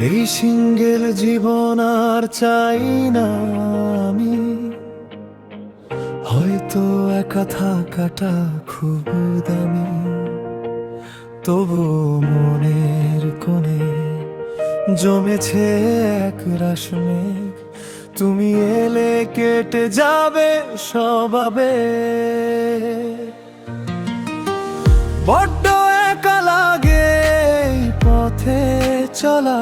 এই সিঙ্গেল জীবন আর চাই না আমি, হয়তো একা থাকাটা খুব দামি। তবু মনের কোণে জমেছে এক রাশ মেঘ, তুমি এলে কেটে যাবে স্বভাবে। বড্ড একা লাগে এই পথে চলা,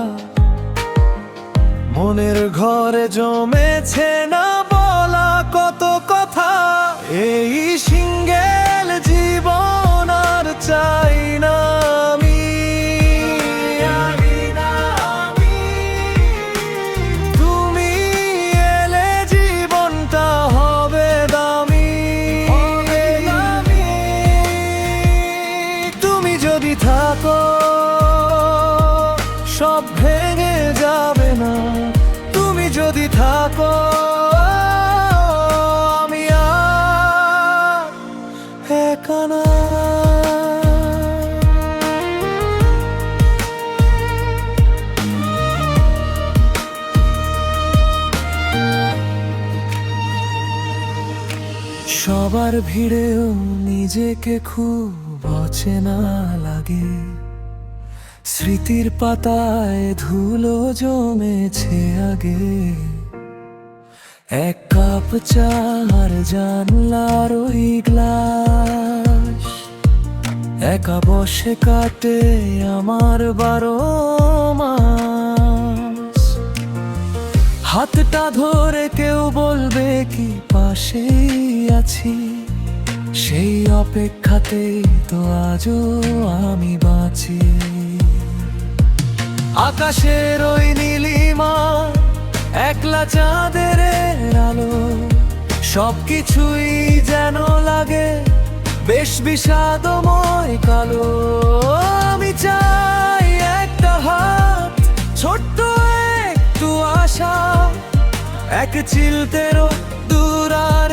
মনের ঘরে জমেছে না বলা কত কথা। এই সিঙ্গেল জীবন আর চাই না আমি, তুমি এলে জীবনটা হবে দামি। তুমি যদি থাকো সব ভেঙে যাবে না, তুমি যদি থাকো আমি আর একা না। সবার ভিড়েও নিজেকে খুব অচেনা লাগে, স্মৃতির পাতায় ধুলো জমেছে আগে। এক কাপ চা আর জানলার ওই গ্লাস, একা বসে কাটে আমার 12 মাস। হাতটা ধরে কেউ বলবে কি পাশেই আছি, সেই অপেক্ষাতেই তো আজও আমি বাঁচি। আকাশের ওই নীলিমা, একলা চাঁদের আলো, সবকিছুই যেন লাগে বেশ বিষাদময় কালো। আমি চাই একটা হাত, ছোট্ট একটু আশা, এক চিলতে দূর আর